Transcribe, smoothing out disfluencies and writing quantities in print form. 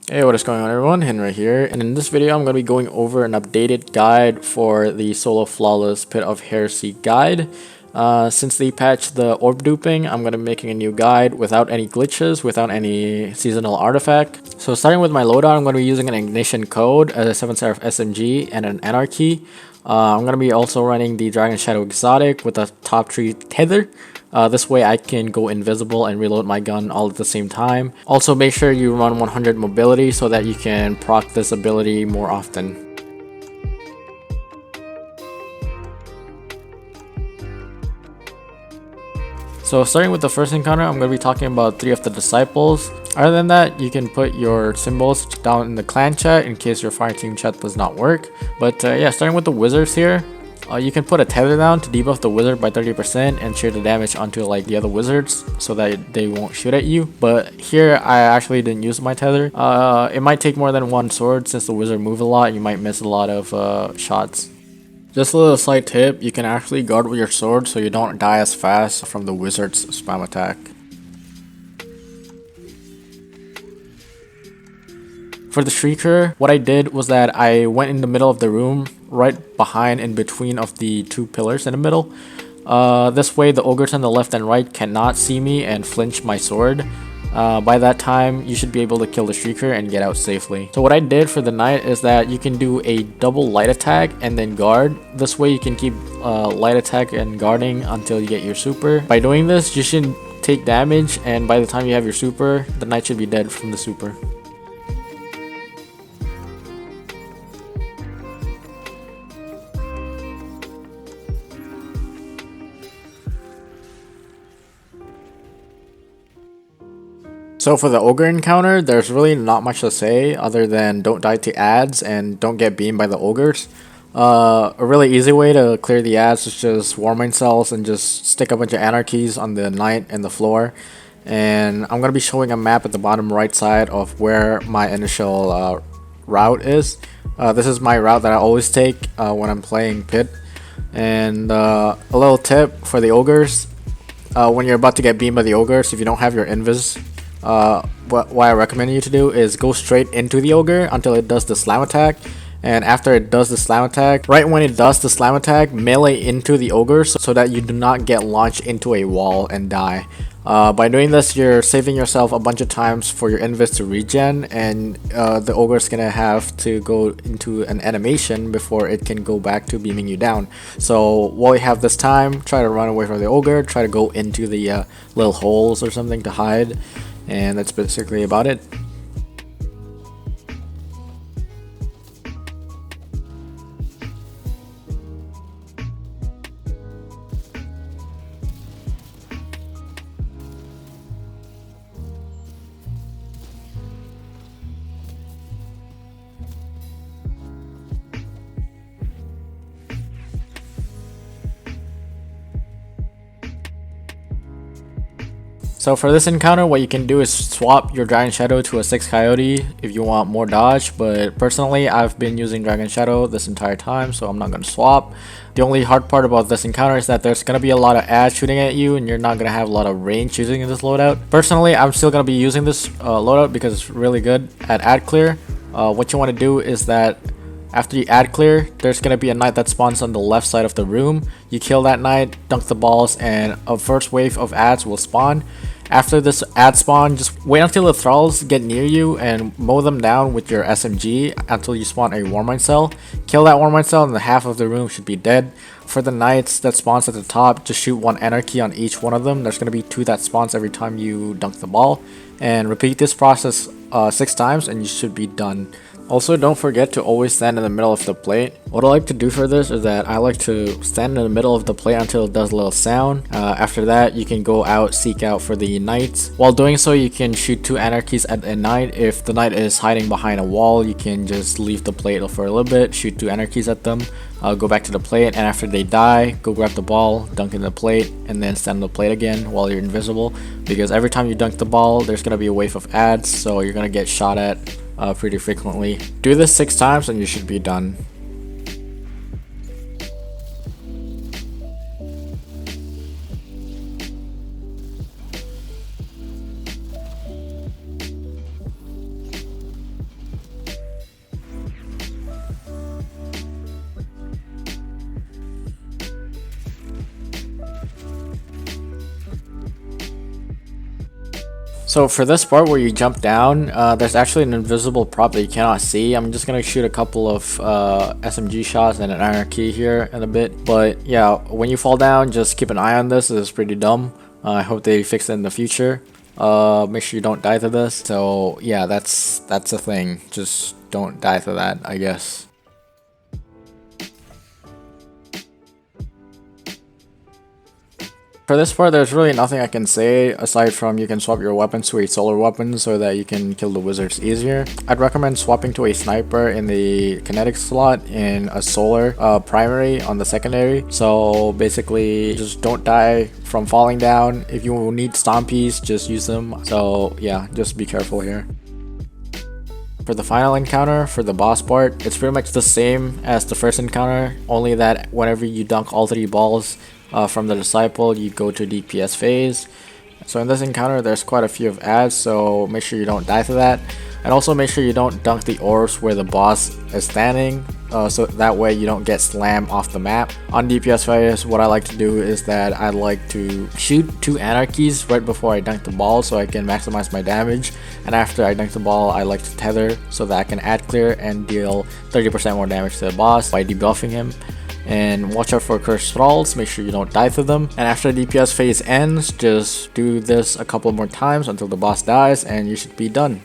Hey, what is going on everyone? Hynra here, and in this video I'm going to be going over an updated guide for the Solo Flawless Pit of Heresy guide. Since they patched the orb duping, I'm going to be making a new guide without any glitches, without any seasonal artifact. So starting with my loadout, I'm going to be using an ignition code, a 7 Seraph SMG, and an anarchy. I'm going to be also running the Dragon Shadow exotic with a top tree tether. This way I can go invisible and reload my gun all at the same time. Also make sure you run 100 mobility so that you can proc this ability more often. So starting with the first encounter, I'm going to be talking about 3 of the disciples. Other than that, you can put your symbols down in the clan chat in case your fireteam chat does not work. But yeah, starting with the wizards here. You can put a tether down to debuff the wizard by 30% and share the damage onto like the other wizards so that they won't shoot at you. But here I actually didn't use my tether. It might take more than one sword since the wizard move a lot. You might miss a lot of shots. Just a little side tip, you can actually guard with your sword so you don't die as fast from the wizard's spam attack. For the Shrieker, what I did was that I went in the middle of the room, right behind in between of the 2 pillars in the middle. This way the ogres on the left and right cannot see me and flinch my sword. By that time, you should be able to kill the Shrieker and get out safely. So what I did for the knight is that you can do a double light attack and then guard. This way you can keep light attack and guarding until you get your super. By doing this, you should take damage, and by the time you have your super, the knight should be dead from the super. So for the Ogre encounter, there's really not much to say other than don't die to ads and don't get beamed by the Ogres. A really easy way to clear the ads is just warming cells and just stick a bunch of anarchies on the knight and the floor. And I'm going to be showing a map at the bottom right side of where my initial route is. This is my route that I always take when I'm playing Pit. And a little tip for the Ogres, when you're about to get beamed by the Ogres, if you don't have your invis, what I recommend you to do is go straight into the ogre until it does the slam attack, and after it does the slam attack, right when it does the slam attack, melee into the ogre so that you do not get launched into a wall and die. By doing this, you're saving yourself a bunch of times for your invis to regen, and the ogre is gonna have to go into an animation before it can go back to beaming you down. So while you have this time, try to run away from the ogre, try to go into the little holes or something to hide. And that's basically about it. So for this encounter, what you can do is swap your Dragon Shadow to a 6 Coyote if you want more dodge, but personally I've been using Dragon Shadow this entire time, so I'm not going to swap. The only hard part about this encounter is that there's going to be a lot of ads shooting at you and you're not going to have a lot of range using this loadout. Personally, I'm still going to be using this loadout because it's really good at ad clear. What you want to do is that after you ad clear, there's going to be a knight that spawns on the left side of the room. You kill that knight, dunk the balls, and a first wave of ads will spawn. After this ad spawn, just wait until the thralls get near you and mow them down with your SMG until you spawn a Warmind cell. Kill that Warmind cell and the half of the room should be dead. For the knights that spawns at the top, just shoot 1 anarchy on each one of them. There's going to be 2 that spawns every time you dunk the ball. And repeat this process 6 times and you should be done. Also, don't forget to always stand in the middle of the plate. What I like to do for this is that I like to stand in the middle of the plate until it does a little sound. After that, you can go out, seek out for the knights. While doing so, you can shoot 2 anarchies at a knight. If the knight is hiding behind a wall, you can just leave the plate for a little bit, shoot 2 anarchies at them, go back to the plate, and after they die, go grab the ball, dunk in the plate, and then stand on the plate again while you're invisible. Because every time you dunk the ball, there's going to be a wave of ads, so you're going to get shot at pretty frequently. Do this 6 times and you should be done. So for this part where you jump down, there's actually an invisible prop that you cannot see. I'm just gonna shoot a couple of SMG shots and an anarchy here in a bit. But yeah, when you fall down, just keep an eye on this. It's pretty dumb. I hope they fix it in the future. Make sure you don't die to this. So yeah, that's the thing. Just don't die to that, I guess. For this part, there's really nothing I can say aside from you can swap your weapons to a solar weapon so that you can kill the wizards easier. I'd recommend swapping to a sniper in the kinetic slot in a solar primary on the secondary. So basically, just don't die from falling down. If you need stompies, just use them. So yeah, just be careful here. For the final encounter, for the boss part, it's pretty much the same as the first encounter, only that whenever you dunk all 3 balls from the disciple, you go to DPS phase. So in this encounter, there's quite a few of ads, so make sure you don't die to that. And also make sure you don't dunk the orbs where the boss is standing, so that way you don't get slammed off the map. On DPS phase, what I like to do is that I like to shoot 2 anarchies right before I dunk the ball so I can maximize my damage. And after I dunk the ball, I like to tether so that I can ad clear and deal 30% more damage to the boss by debuffing him. And watch out for cursed thralls, make sure you don't die to them. And after DPS phase ends, just do this a couple more times until the boss dies and you should be done.